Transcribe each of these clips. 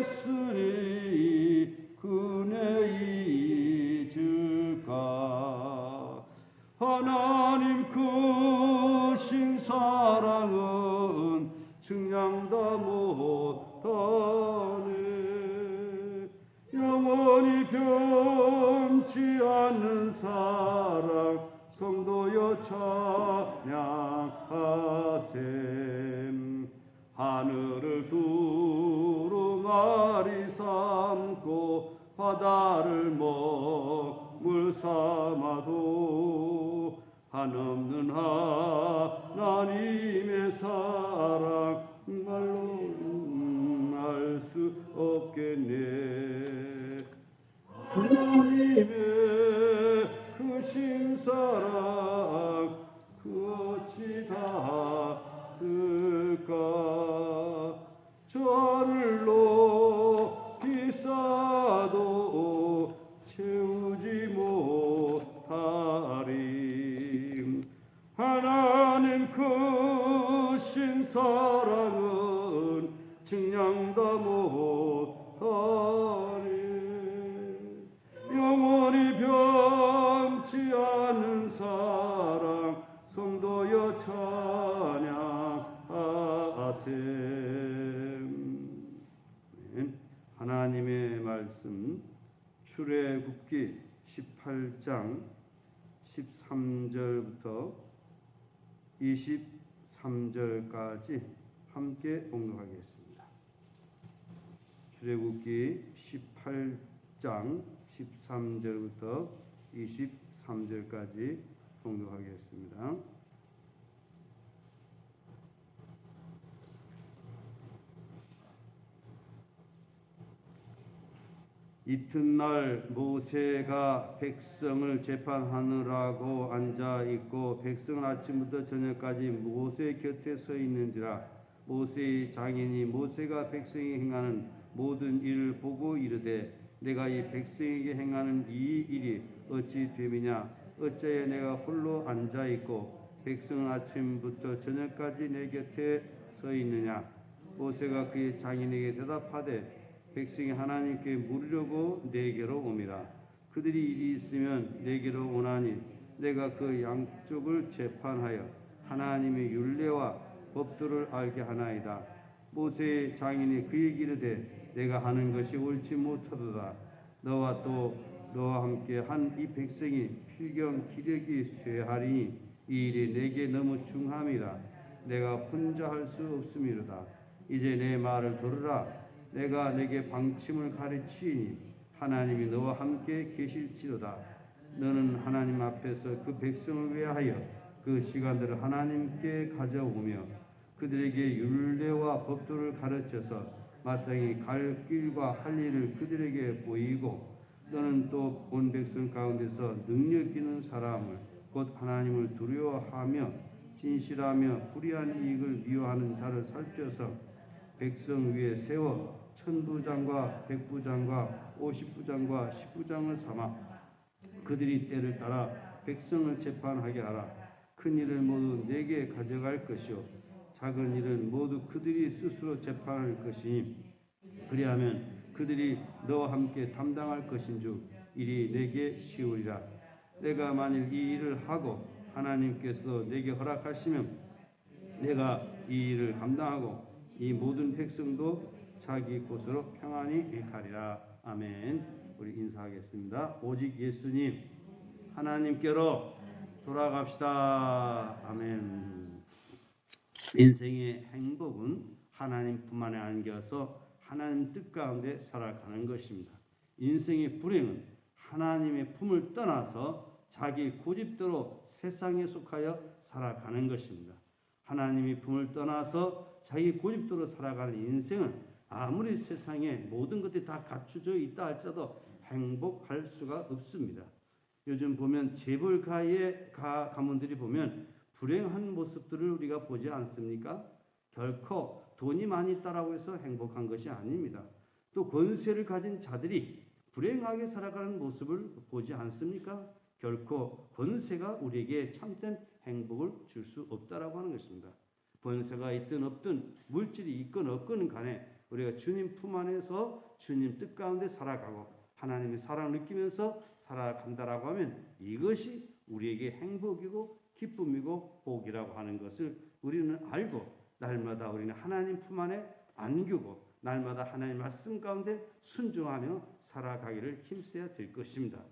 했으니 그네 잊을까. 하나님 크신 사랑은 측량다 못하네. 영원히 변치 않는 사랑 성도여 찬양하셈. 하늘을 두루마리 삼고 바다를 먹물 삼아도 한없는 하나님의 사랑 말로 알 수 없겠네. 하나님의 크신 사랑 그 어찌 닿을까. 저 하늘로 비싸도 채우지 못하리. 하나님 크신 사랑은 측량다 못하리. 영원히 변치 않는 사랑 성도여 찬양하셈. 하나님의 말씀 출애굽기 18장 13절부터 23절까지 함께 봉독하겠습니다. 출애굽기 18장 13절부터 23절까지 봉독하겠습니다. 이튿날 모세가 백성을 재판하느라고 앉아 있고 백성은 아침부터 저녁까지 모세 곁에 서 있는지라. 모세의 장인이 모세가 백성이 행하는 모든 일을 보고 이르되 내가 이 백성에게 행하는 이 일이 어찌 됨이냐. 어찌하여 내가 홀로 앉아 있고 백성은 아침부터 저녁까지 내 곁에 서 있느냐. 모세가 그의 장인에게 대답하되 백성이 하나님께 물으려고 내게로 오미라. 그들이 일이 있으면 내게로 오나니 내가 그 양쪽을 재판하여 하나님의 율례와 법도를 알게 하나이다. 모세의 장인이 그에게 이르되 내가 하는 것이 옳지 못하도다. 너와 또 너와 함께 한 이 백성이 필경 기력이 쇠하리니 이 일이 내게 너무 중함이라. 내가 혼자 할 수 없음이로다. 이제 내 말을 들으라. 내가 내게 방침을 가르치니 하나님이 너와 함께 계실지로다. 너는 하나님 앞에서 그 백성을 위하여 그 시간들을 하나님께 가져오며 그들에게 율례와 법도를 가르쳐서 마땅히 갈 길과 할 일을 그들에게 보이고 너는 또 온 백성 가운데서 능력 있는 사람을 곧 하나님을 두려워하며 진실하며 불의한 이익을 미워하는 자를 살펴서 백성 위에 세워 천부장과 백부장과 50부장과 10부장을 삼아 그들이 때를 따라 백성을 재판하게 하라. 큰 일을 모두 내게 가져갈 것이요 작은 일은 모두 그들이 스스로 재판할 것이니 그리하면 그들이 너와 함께 담당할 것인즉 일이 내게 쉬우리라. 내가 만일 이 일을 하고 하나님께서도 내게 허락하시면 내가 이 일을 감당하고 이 모든 백성도 자기 곳으로 평안히 가리라. 아멘. 우리 인사하겠습니다. 오직 예수님 하나님께로 돌아갑시다. 아멘. 인생의 행복은 하나님 품 안에 안겨서 하나님 뜻 가운데 살아가는 것입니다. 인생의 불행은 하나님의 품을 떠나서 자기 고집대로 세상에 속하여 살아가는 것입니다. 하나님의 품을 떠나서 자기 고집대로 살아가는 인생은 아무리 세상에 모든 것들이 다 갖춰져 있다 할지라도 행복할 수가 없습니다. 요즘 보면 재벌가의 가문들이 보면 불행한 모습들을 우리가 보지 않습니까? 결코 돈이 많이 있다라고 해서 행복한 것이 아닙니다. 또 권세를 가진 자들이 불행하게 살아가는 모습을 보지 않습니까? 결코 권세가 우리에게 참된 행복을 줄 수 없다라고 하는 것입니다. 번세가 있든 없든 물질이 있건 없건 간에 우리가 주님 품 안에서 주님 뜻 가운데 살아가고 하나님의 사랑을 느끼면서 살아간다라고 하면 이것이 우리에게 행복이고 기쁨이고 복이라고 하는 것을 우리는 알고 날마다 우리는 하나님 품 안에 안기고 날마다 하나님의 말씀 가운데 순종하며 살아가기를 힘써야 될 것입니다.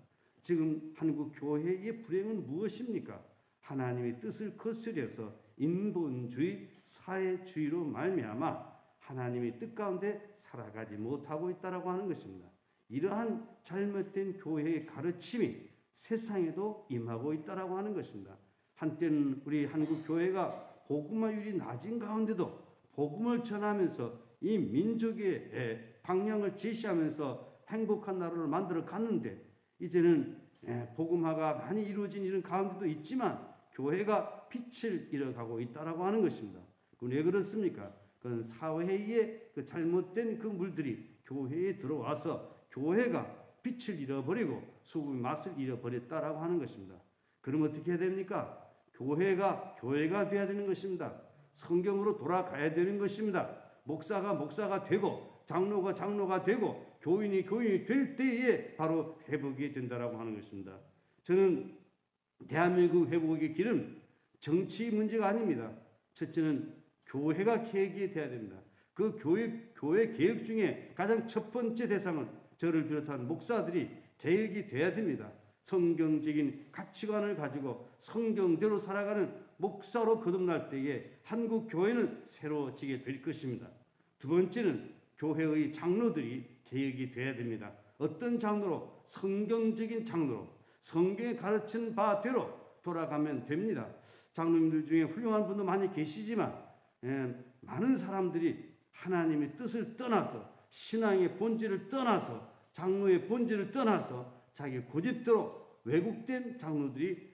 지금 한국 교회의 불행은 무엇입니까? 하나님의 뜻을 거스려서 인본주의, 사회주의로 말미암아 하나님의 뜻 가운데 살아가지 못하고 있다라고 하는 것입니다. 이러한 잘못된 교회의 가르침이 세상에도 임하고 있다라고 하는 것입니다. 한때는 우리 한국 교회가 복음화율이 낮은 가운데도 복음을 전하면서 이 민족의 방향을 제시하면서 행복한 나라를 만들어 갔는데 이제는 복음화가 많이 이루어진 이런 가운데도 있지만 교회가 빛을 잃어가고 있다라고 하는 것입니다. 왜 그렇습니까? 그건 사회의 그 잘못된 그 물들이 교회에 들어와서 교회가 빛을 잃어버리고 소금의 맛을 잃어버렸다라고 하는 것입니다. 그럼 어떻게 해야 됩니까? 교회가 되어야 되는 것입니다. 성경으로 돌아가야 되는 것입니다. 목사가 되고 장로가 되고 교인이 될 때에 바로 회복이 된다라고 하는 것입니다. 저는 대한민국 회복의 길은 정치 문제가 아닙니다. 첫째는 교회가 개혁이 돼야 됩니다. 그 교회 개혁 중에 가장 첫 번째 대상은 저를 비롯한 목사들이 개혁이 돼야 됩니다. 성경적인 가치관을 가지고 성경대로 살아가는 목사로 거듭날 때에 한국 교회는 새로워지게 될 것입니다. 두 번째는 교회의 장로들이 개혁이 돼야 됩니다. 어떤 장로로? 성경적인 장로로 성경에 가르치는 바대로 돌아가면 됩니다. 장로님들 중에 훌륭한 분도 많이 계시지만 많은 사람들이 하나님의 뜻을 떠나서 신앙의 본질을 떠나서 장로의 본질을 떠나서 자기 고집대로 왜곡된 장로들이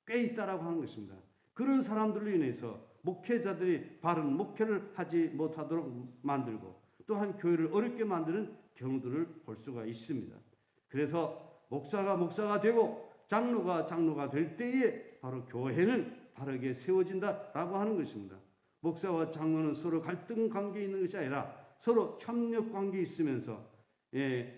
꽤 있다라고 하는 것입니다. 그런 사람들로 인해서 목회자들이 바른 목회를 하지 못하도록 만들고 또한 교회를 어렵게 만드는 경우들을 볼 수가 있습니다. 그래서 목사가 되고 장로가 될 때에 바로 교회는 바르게 세워진다라고 하는 것입니다. 목사와 장로는 서로 갈등 관계에 있는 것이 아니라 서로 협력 관계에 있으면서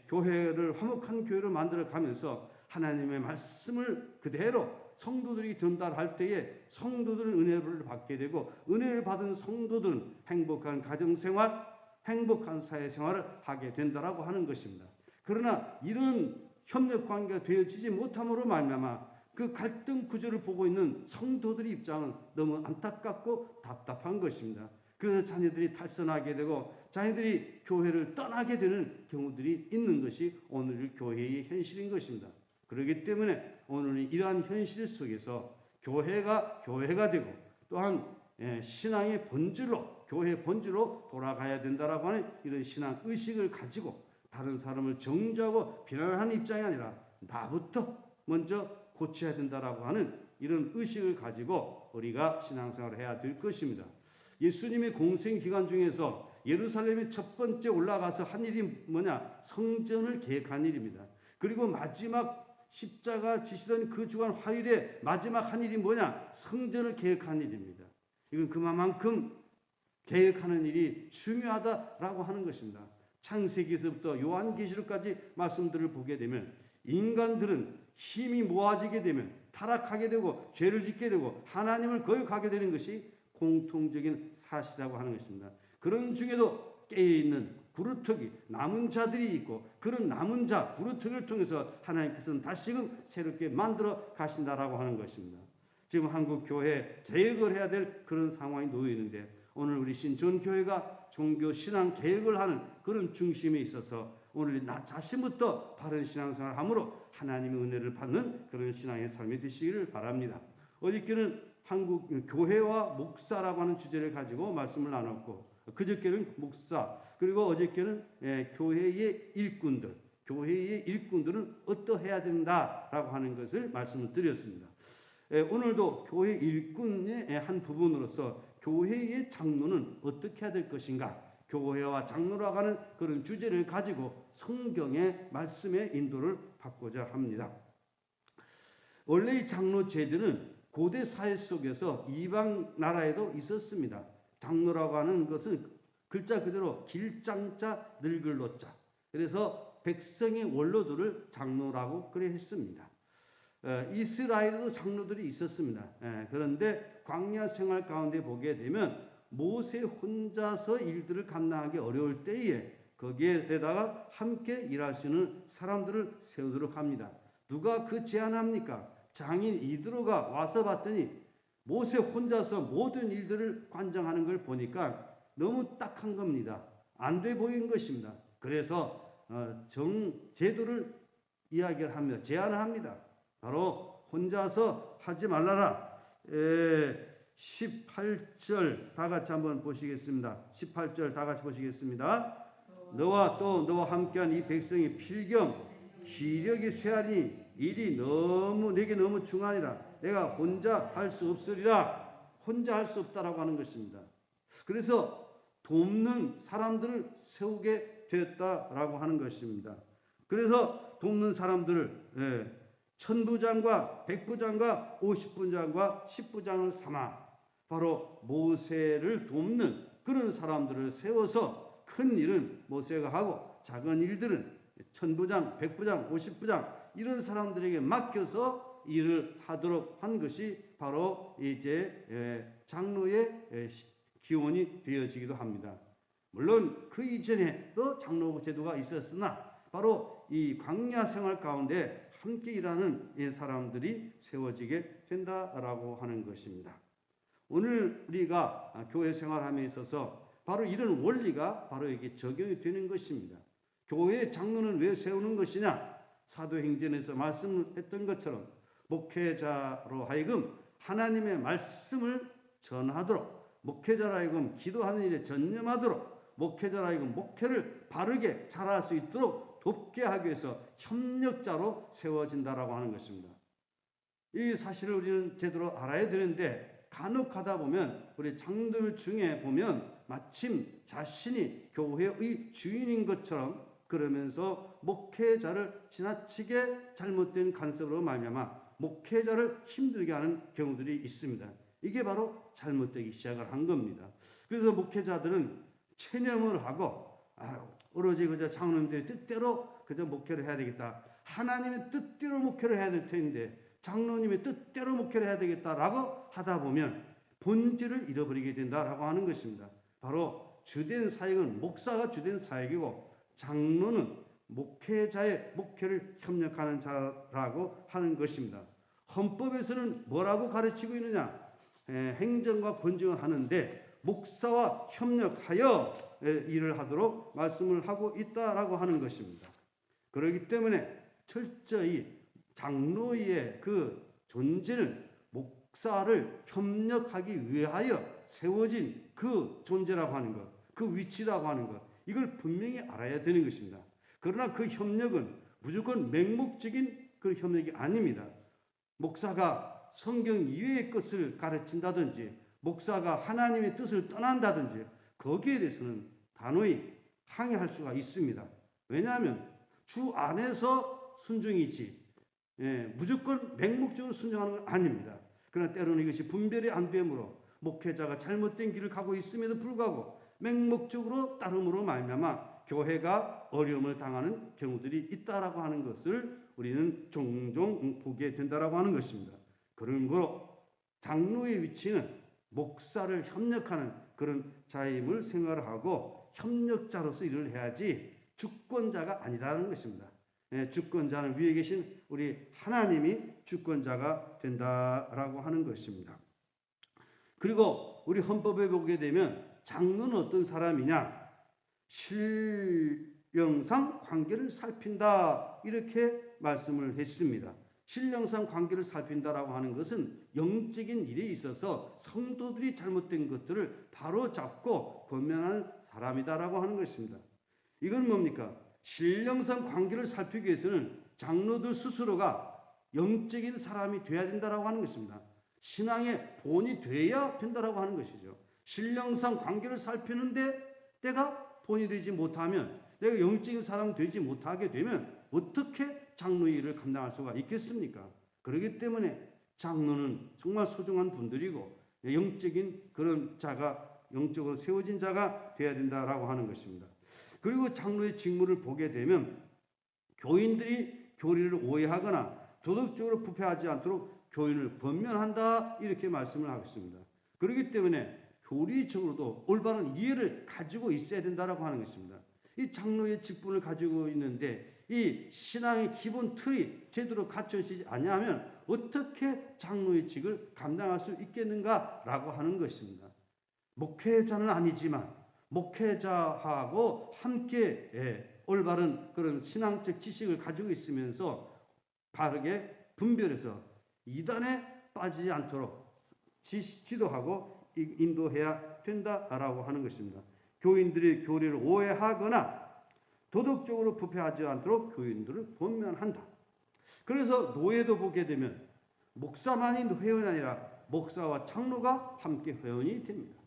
교회를 화목한 교회로 만들어 가면서 하나님의 말씀을 그대로 성도들이 전달할 때에 성도들은 은혜를 받게 되고 은혜를 받은 성도들은 행복한 가정생활, 행복한 사회생활을 하게 된다라고 하는 것입니다. 그러나 이런 협력관계가 되어지지 못함으로 말미암아 그 갈등 구조를 보고 있는 성도들의 입장은 너무 안타깝고 답답한 것입니다. 그래서 자녀들이 탈선하게 되고 자녀들이 교회를 떠나게 되는 경우들이 있는 것이 오늘 교회의 현실인 것입니다. 그렇기 때문에 오늘은 이러한 현실 속에서 교회가 되고 또한 신앙의 본질로 교회의 본질로 돌아가야 된다라고 하는 이런 신앙 의식을 가지고 다른 사람을 정죄하고 비난하는 입장이 아니라 나부터 먼저 고쳐야 된다라고 하는 이런 의식을 가지고 우리가 신앙생활을 해야 될 것입니다. 예수님의 공생 기간 중에서 예루살렘에 첫 번째 올라가서 한 일이 뭐냐? 성전을 계획한 일입니다. 그리고 마지막 십자가 지시던 그 주간 화요일에 마지막 한 일이 뭐냐? 성전을 계획한 일입니다. 이건 그만큼 계획하는 일이 중요하다라고 하는 것입니다. 창세기에서부터 요한계시록까지 말씀들을 보게 되면 인간들은 힘이 모아지게 되면 타락하게 되고 죄를 짓게 되고 하나님을 거역하게 되는 것이 공통적인 사실이라고 하는 것입니다. 그런 중에도 깨어있는 부르터기 남은 자들이 있고 그런 남은 자 부르터기를 통해서 하나님께서는 다시금 새롭게 만들어 가신다라고 하는 것입니다. 지금 한국 교회 개혁을 해야 될 그런 상황이 놓여 있는데 오늘 우리 신촌교회가 종교 신앙 개혁을 하는 그런 중심에 있어서 오늘 나 자신부터 바른 신앙생활을 함으로 하나님의 은혜를 받는 그런 신앙의 삶이 되시기를 바랍니다. 어저께는 한국 교회와 목사라고 하는 주제를 가지고 말씀을 나눴고 그저께는 목사 그리고 어저께는 교회의 일꾼들은 어떠해야 된다라고 하는 것을 말씀을 드렸습니다. 오늘도 교회 일꾼의 한 부분으로서 교회의 장로는 어떻게 해야 될 것인가 교회와 장로라고 하는 그런 주제를 가지고 성경의 말씀의 인도를 받고자 합니다. 원래 이 장로 제도는 고대 사회 속에서 이방 나라에도 있었습니다. 장로라고 하는 것은 글자 그대로 길장자 늙을노자. 그래서 백성의 원로들을 장로라고 그래 했습니다. 이스라엘에도 장로들이 있었습니다. 그런데 광야 생활 가운데 보게 되면 모세 혼자서 일들을 감당하기 어려울 때에 거기에다가 함께 일할 수 있는 사람들을 세우도록 합니다. 누가 그 제안합니까? 장인 이드로가 와서 봤더니 모세 혼자서 모든 일들을 관장하는 걸 보니까 너무 딱한 겁니다. 안 돼 보인 것입니다. 그래서 제도를 이야기를 합니다. 제안을 합니다. 바로 혼자서 하지 말라라. 18절 다 같이 한번 보시겠습니다. 18절 다 같이 보시겠습니다. 너와 또 너와 함께한 이 백성이 필경 기력이 쇠하니 일이 내게 너무 중하니라. 내가 혼자 할 수 없으리라. 혼자 할 수 없다라고 하는 것입니다. 그래서 돕는 사람들을 세우게 되었다라고 하는 것입니다. 그래서 돕는 사람들을 천부장과 백부장과 50부장과 10부장을 삼아 바로 모세를 돕는 그런 사람들을 세워서 큰 일은 모세가 하고 작은 일들은 천부장, 백부장, 50부장 이런 사람들에게 맡겨서 일을 하도록 한 것이 바로 이제 장로의 기원이 되어지기도 합니다. 물론 그 이전에도 장로 제도가 있었으나 바로 이 광야 생활 가운데 함께 일하는 사람들이 세워지게 된다라고 하는 것입니다. 오늘 우리가 교회 생활함에 있어서 바로 이런 원리가 바로 이게 적용이 되는 것입니다. 교회의 장로는 왜 세우는 것이냐? 사도행전에서 말씀했던 것처럼 목회자로 하여금 하나님의 말씀을 전하도록, 목회자로 하여금 기도하는 일에 전념하도록, 목회자로 하여금 목회를 바르게 잘할 수 있도록 돕게 하기 위해서 협력자로 세워진다라고 하는 것입니다. 이 사실을 우리는 제대로 알아야 되는데 간혹 하다 보면 우리 장로들 중에 보면 마침 자신이 교회의 주인인 것처럼 그러면서 목회자를 지나치게 잘못된 간섭으로 말미암아 목회자를 힘들게 하는 경우들이 있습니다. 이게 바로 잘못되기 시작을 한 겁니다. 그래서 목회자들은 체념을 하고 오로지 그저 장로님들의 뜻대로 그저 목회를 해야 되겠다. 하나님의 뜻대로 목회를 해야 될 텐데 장로님의 뜻대로 목회를 해야 되겠다라고 하다 보면 본질을 잃어버리게 된다라고 하는 것입니다. 바로 주된 사역은 목사가 주된 사역이고 장로는 목회자의 목회를 협력하는 자라고 하는 것입니다. 헌법에서는 뭐라고 가르치고 있느냐? 행정과 권정을 하는데 목사와 협력하여 일을 하도록 말씀을 하고 있다라고 하는 것입니다. 그렇기 때문에 철저히 장로의 그 존재는 목사를 협력하기 위하여 세워진 그 존재라고 하는 것, 그 위치라고 하는 것, 이걸 분명히 알아야 되는 것입니다. 그러나 그 협력은 무조건 맹목적인 그 협력이 아닙니다. 목사가 성경 이외의 것을 가르친다든지 목사가 하나님의 뜻을 떠난다든지 거기에 대해서는 단호히 항의할 수가 있습니다. 왜냐하면 주 안에서 순종이지 무조건 맹목적으로 순종하는 건 아닙니다. 그러나 때로는 이것이 분별이 안 되므로 목회자가 잘못된 길을 가고 있음에도 불구하고 맹목적으로 따름으로 말미암아 교회가 어려움을 당하는 경우들이 있다라고 하는 것을 우리는 종종 보게 된다라고 하는 것입니다. 그러므로 장로의 위치는 목사를 협력하는 그런 자임을 생각하고 협력자로서 일을 해야지 주권자가 아니라는 것입니다. 주권자는 위에 계신 우리 하나님이 주권자가 된다라고 하는 것입니다. 그리고 우리 헌법에 보게 되면 장로는 어떤 사람이냐? 신령상 관계를 살핀다 이렇게 말씀을 했습니다. 신령상 관계를 살핀다라고 하는 것은 영적인 일에 있어서 성도들이 잘못된 것들을 바로 잡고 권면하는 사람이다라고 하는 것입니다. 이건 뭡니까? 신령상 관계를 살피기 위해서는 장로들 스스로가 영적인 사람이 돼야 된다라고 하는 것입니다. 신앙의 본이 돼야 된다라고 하는 것이죠. 신령상 관계를 살피는데 내가 본이 되지 못하면, 내가 영적인 사람이 되지 못하게 되면 어떻게 장로의 일을 감당할 수가 있겠습니까? 그렇기 때문에 장로는 정말 소중한 분들이고 영적인 그런 자가 영적으로 세워진 자가 되어야 된다라고 하는 것입니다. 그리고 장로의 직무를 보게 되면 교인들이 교리를 오해하거나 도덕적으로 부패하지 않도록 교인을 권면한다 이렇게 말씀을 하고 있습니다. 그렇기 때문에 교리적으로도 올바른 이해를 가지고 있어야 된다라고 하는 것입니다. 이 장로의 직분을 가지고 있는데 이 신앙의 기본 틀이 제대로 갖춰지지 않냐면 어떻게 장로의 직을 감당할 수 있겠는가라고 하는 것입니다. 목회자는 아니지만 목회자하고 함께 올바른 그런 신앙적 지식을 가지고 있으면서 바르게 분별해서 이단에 빠지지 않도록 지도하고 인도해야 된다라고 하는 것입니다. 교인들이 교리를 오해하거나 도덕적으로 부패하지 않도록 교인들을 권면한다. 그래서 노예도 보게 되면 목사만이 회원이 아니라 목사와 장로가 함께 회원이 됩니다.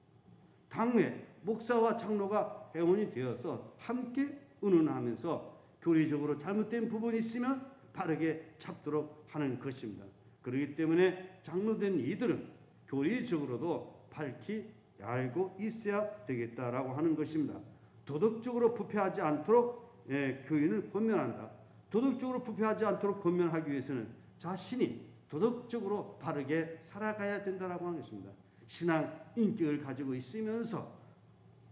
당회 목사와 장로가 회원이 되어서 함께 의논하면서 교리적으로 잘못된 부분이 있으면 바르게 잡도록 하는 것입니다. 그렇기 때문에 장로된 이들은 교리적으로도 밝히 알고 있어야 되겠다라고 하는 것입니다. 도덕적으로 부패하지 않도록 교인을 권면한다. 도덕적으로 부패하지 않도록 권면하기 위해서는 자신이 도덕적으로 바르게 살아가야 된다라고 하는 것입니다. 신앙 인격을 가지고 있으면서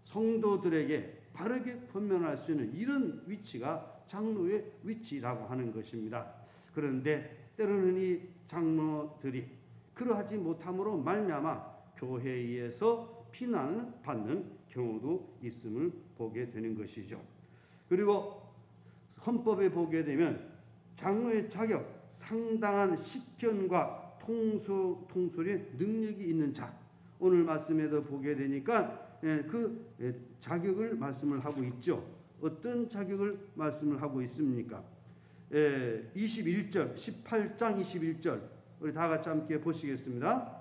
성도들에게 바르게 권면할 수 있는 이런 위치가 장로의 위치라고 하는 것입니다. 그런데 때로는 이 장로들이 그러하지 못함으로 말미암아 교회에 의해서 비난을 받는 경우도 있음을 보게 되는 것이죠. 그리고 헌법에 보게 되면 장로의 자격, 상당한 식견과 통솔의 능력이 있는 자. 오늘 말씀에도 보게 되니까 그 자격을 말씀을 하고 있죠. 어떤 자격을 말씀을 하고 있습니까? 21절, 18장 21절 우리 다 같이 함께 보시겠습니다.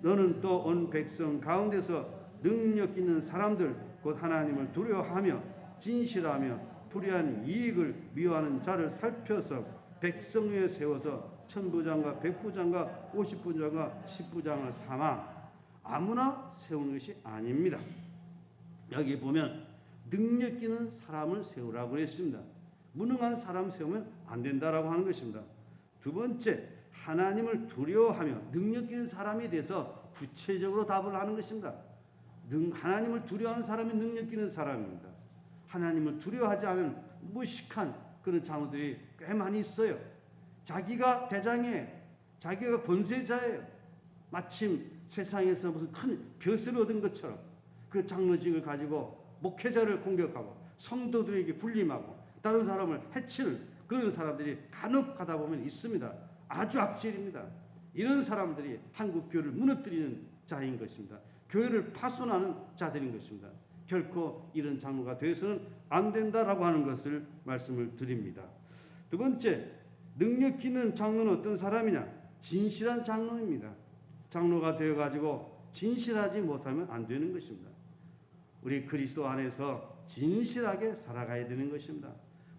너는 또 온 백성 가운데서 능력 있는 사람들 곧 하나님을 두려워하며 진실하며 불의한 이익을 미워하는 자를 살펴서 백성 위에 세워서 천부장과 백부장과 50부장과 10부장을 삼아 아무나 세우는 것이 아닙니다. 여기 보면 능력 있는 사람을 세우라고 했습니다. 무능한 사람 세우면 안 된다라고 하는 것입니다. 두 번째, 하나님을 두려워하며 능력 있는 사람에 대해서 구체적으로 답을 하는 것입니다. 하나님을 두려워하는 사람이 능력 있는 사람입니다. 하나님을 두려워하지 않은 무식한 그런 장로들이 꽤 많이 있어요. 자기가 대장이에요. 자기가 권세자예요. 마침 세상에서 무슨 큰 벼슬을 얻은 것처럼 그 장로직을 가지고 목회자를 공격하고 성도들에게 불림하고 다른 사람을 해치는 그런 사람들이 간혹 가다 보면 있습니다. 아주 악질입니다. 이런 사람들이 한국 교회를 무너뜨리는 자인 것입니다. 교회를 파손하는 자들인 것입니다. 결코 이런 장로가 되어서는 안 된다라고 하는 것을 말씀을 드립니다. 두 번째, 능력 있는 장로는 어떤 사람이냐? 진실한 장로입니다. 장로가 되어가지고 진실하지 못하면 안 되는 것입니다. 우리 그리스도 안에서 진실하게 살아가야 되는 것입니다.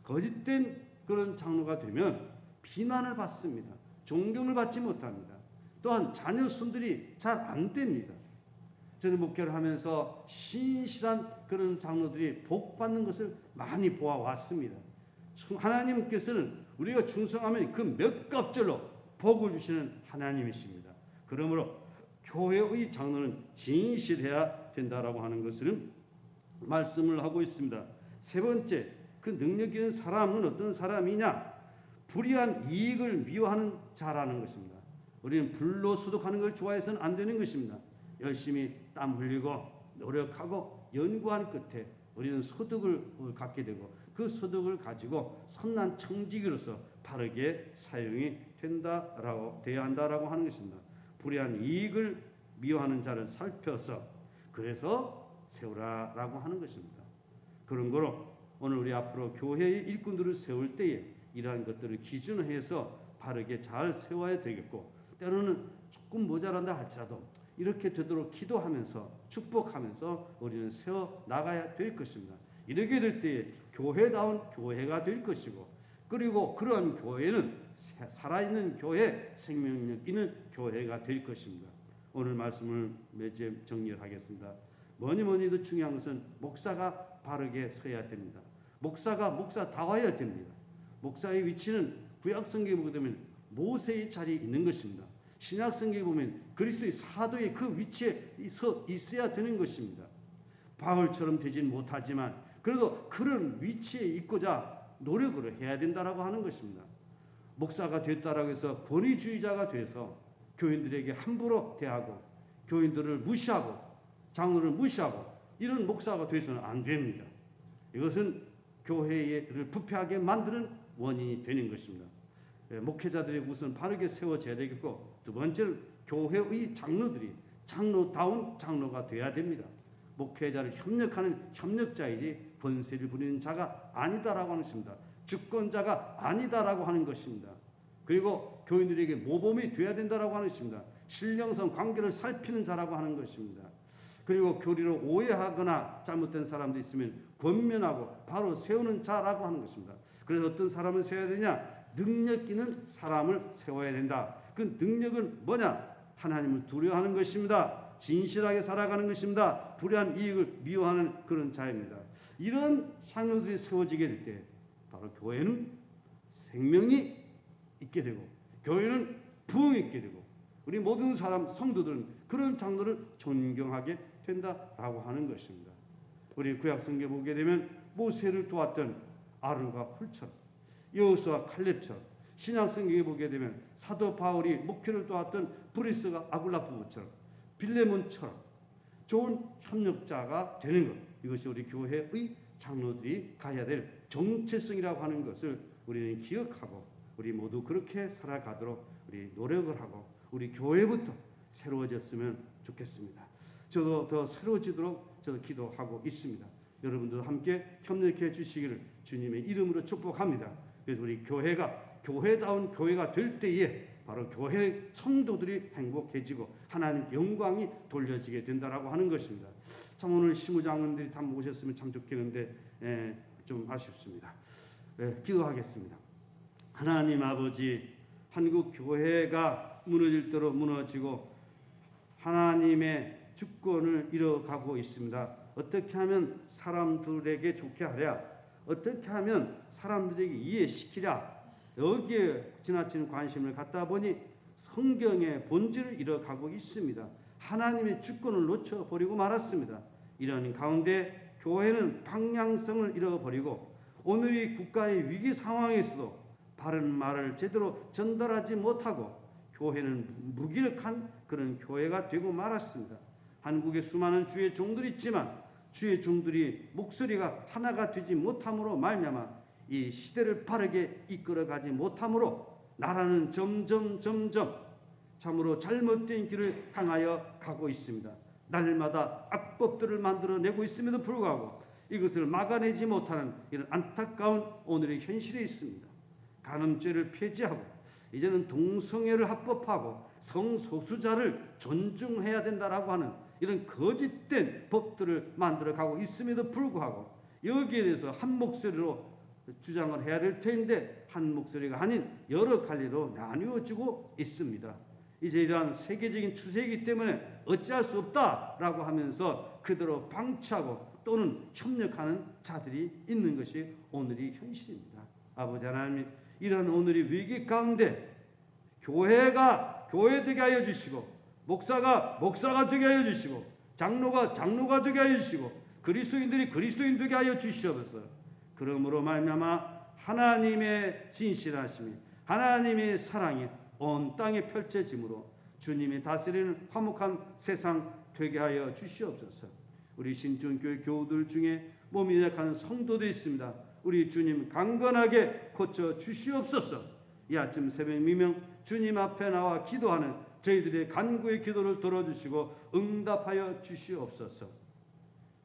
거짓된 그런 장로가 되면 비난을 받습니다. 존경을 받지 못합니다. 또한 자녀 손들이 잘 안 됩니다. 저는 목회를 하면서 신실한 그런 장로들이 복 받는 것을 많이 보아왔습니다. 하나님께서는 우리가 충성하면 그 몇 갑절로 복을 주시는 하나님이십니다. 그러므로 교회의 장로는 진실해야 된다라고 하는 것을 말씀을 하고 있습니다. 세 번째, 그 능력 있는 사람은 어떤 사람이냐? 불의한 이익을 미워하는 자라는 것입니다. 우리는 불로소득하는 걸 좋아해서는 안 되는 것입니다. 열심히 땀 흘리고 노력하고 연구한 끝에 우리는 소득을 갖게 되고 그 소득을 가지고 선한 청지기로서 바르게 사용이 돼야 한다라고 하는 것입니다. 불의한 이익을 미워하는 자를 살펴서 그래서 세우라라고 하는 것입니다. 그런 거로 오늘 우리 앞으로 교회의 일꾼들을 세울 때에 이러한 것들을 기준으로 해서 바르게 잘 세워야 되겠고, 때로는 조금 모자란다 할지라도 이렇게 되도록 기도하면서 축복하면서 우리는 세워 나가야 될 것입니다. 이렇게 될 때에 교회다운 교회가 될 것이고, 그리고 그러한 교회는 살아있는 교회, 생명력 있는 교회가 될 것입니다. 오늘 말씀을 정리를 하겠습니다. 뭐니도 중요한 것은 목사가 바르게 서야 됩니다. 목사다워야 됩니다. 목사의 위치는 구약 성경에 보게 되면 모세의 자리에 있는 것입니다. 신약 성경에 보면 그리스도의 사도의 그 위치에 있어야 되는 것입니다. 바울처럼 되진 못하지만 그래도 그런 위치에 있고자 노력을 해야 된다라고 하는 것입니다. 목사가 됐다라고 해서 권위주의자가 돼서 교인들에게 함부로 대하고 교인들을 무시하고 장로를 무시하고 이런 목사가 돼서는 안 됩니다. 이것은 교회를 부패하게 만드는 원인이 되는 것입니다. 목회자들이 우선 바르게 세워져야 되겠고, 두 번째는 교회의 장로들이 장로다운 장로가 돼야 됩니다. 목회자를 협력하는 협력자이지 권세를 부리는 자가 아니다라고 하는 것입니다. 주권자가 아니다라고 하는 것입니다. 그리고 교인들에게 모범이 되어야 된다라고 하는 것입니다. 신령성 관계를 살피는 자라고 하는 것입니다. 그리고 교리를 오해하거나 잘못된 사람도 있으면 권면하고 바로 세우는 자라고 하는 것입니다. 그래서 어떤 사람을 세워야 되냐? 능력 있는 사람을 세워야 된다. 그 능력은 뭐냐? 하나님을 두려워하는 것입니다. 진실하게 살아가는 것입니다. 불의한 이익을 미워하는 그런 자입니다. 이런 장로들이 세워지게 될 때 바로 교회는 생명이 있게 되고 교회는 부흥이 있게 되고 우리 모든 사람 성도들은 그런 장로를 존경하게 된다라고 하는 것입니다. 우리 구약 성경에 보게 되면 모세를 도왔던 아론과 훌처럼 여호수아 칼렙처럼 신약 성경에 보게 되면 사도 바울이 목회를 도왔던 브리스가 아굴라 부부처럼 빌레몬처럼 좋은 협력자가 되는 것, 이것이 우리 교회의 장로들이 가야 될 정체성이라고 하는 것을 우리는 기억하고 우리 모두 그렇게 살아가도록 우리 노력을 하고 우리 교회부터 새로워졌으면 좋겠습니다. 저도 더 새로워지도록 저도 기도하고 있습니다. 여러분도 함께 협력해 주시기를 주님의 이름으로 축복합니다. 그래서 우리 교회가 교회다운 교회가 될 때에 바로 교회 성도들이 행복해지고 하나님 영광이 돌려지게 된다라고 하는 것입니다. 참 오늘 시무장님들이 다 모셨으면 참 좋겠는데 좀 아쉽습니다. 기도하겠습니다. 하나님 아버지, 한국 교회가 무너질 대로 무너지고 하나님의 주권을 잃어가고 있습니다. 어떻게 하면 사람들에게 좋게 하랴? 어떻게 하면 사람들에게 이해시키랴? 여기에 지나치는 관심을 갖다 보니 성경의 본질을 잃어가고 있습니다. 하나님의 주권을 놓쳐버리고 말았습니다. 이런 가운데 교회는 방향성을 잃어버리고 오늘 이 국가의 위기 상황에서도 바른 말을 제대로 전달하지 못하고 교회는 무기력한 그런 교회가 되고 말았습니다. 한국에 수많은 주의 종들이 있지만 주의 종들이 목소리가 하나가 되지 못함으로 말미암아 이 시대를 바르게 이끌어가지 못함으로 나라는 점점 참으로 잘못된 길을 향하여 가고 있습니다. 날마다 악법들을 만들어내고 있음에도 불구하고 이것을 막아내지 못하는 이런 안타까운 오늘의 현실에 있습니다. 간음죄를 폐지하고 이제는 동성애를 합법하고 성소수자를 존중해야 된다라고 하는 이런 거짓된 법들을 만들어가고 있음에도 불구하고 여기에 대해서 한 목소리로 주장을 해야 될 텐데 한 목소리가 아닌 여러 갈래로 나뉘어지고 있습니다. 이제 이러한 세계적인 추세이기 때문에 어찌할 수 없다라고 하면서 그대로 방치하고 또는 협력하는 자들이 있는 것이 오늘의 현실입니다. 아버지 하나님, 이런 오늘의 위기 가운데 교회가 교회되게 하여 주시고 목사가 되게 하여 주시고 장로가 되게 하여 주시고 그리스도인들이 그리스도인 되게 하여 주시옵소서. 그러므로 말미암아 하나님의 진실하심이 하나님의 사랑이 온 땅에 펼쳐짐으로 주님이 다스리는 화목한 세상 되게 하여 주시옵소서. 우리 신천교회 교우들 중에 몸이 약한 성도들이 있습니다. 우리 주님 강건하게 고쳐 주시옵소서. 이 아침 새벽 미명 주님 앞에 나와 기도하는 저희들의 간구의 기도를 들어주시고 응답하여 주시옵소서.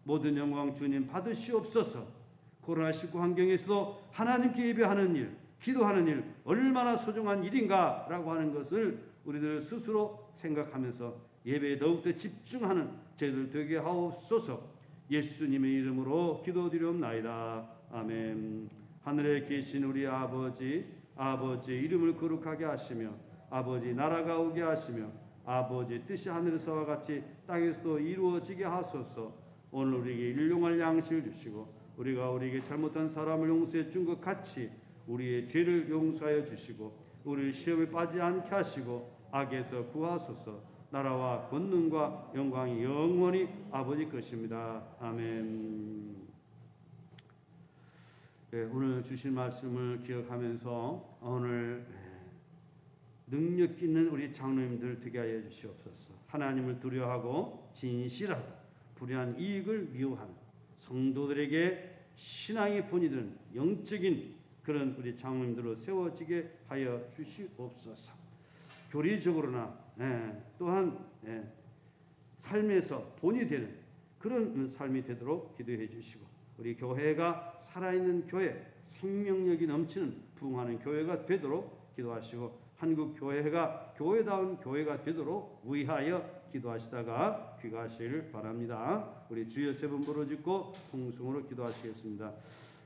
모든 영광 주님 받으시옵소서. 코로나19 환경에서도 하나님께 예배하는 일, 기도하는 일 얼마나 소중한 일인가라고 하는 것을 우리들 스스로 생각하면서 예배에 더욱더 집중하는 저희들 되게 하옵소서. 예수님의 이름으로 기도드리옵나이다. 아멘. 하늘에 계신 우리 아버지 이름을 거룩하게 하시며 아버지 나라가 오게 하시며 아버지 뜻이 하늘에서와 같이 땅에서도 이루어지게 하소서. 오늘 우리에게 일용할 양식을 주시고 우리가 우리에게 잘못한 사람을 용서해 준 것 같이 우리의 죄를 용서하여 주시고 우리를 시험에 빠지지 않게 하시고 악에서 구하소서. 나라와 권능과 영광이 영원히 아버지 것입니다. 아멘. 네, 오늘 주신 말씀을 기억하면서 오늘 능력 있는 우리 장로님들 되게 하여 주시옵소서. 하나님을 두려워하고 진실하고 불의한 이익을 미워하는 성도들에게 신앙의 본이 되는 영적인 그런 우리 장로님들로 세워지게 하여 주시옵소서. 교리적으로나 또한 삶에서 본이 되는 그런 삶이 되도록 기도해 주시고 우리 교회가 살아있는 교회, 생명력이 넘치는 부흥하는 교회가 되도록 기도하시고 한국 교회가 교회다운 교회가 되도록 위하여 기도하시다가 귀가하시기를 바랍니다. 우리 주여 세 번 부르짖고 통성으로 기도하시겠습니다.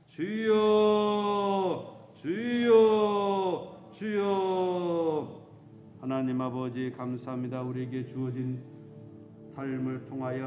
주여 주여 주여. 하나님 아버지 감사합니다. 우리에게 주어진 삶을 통하여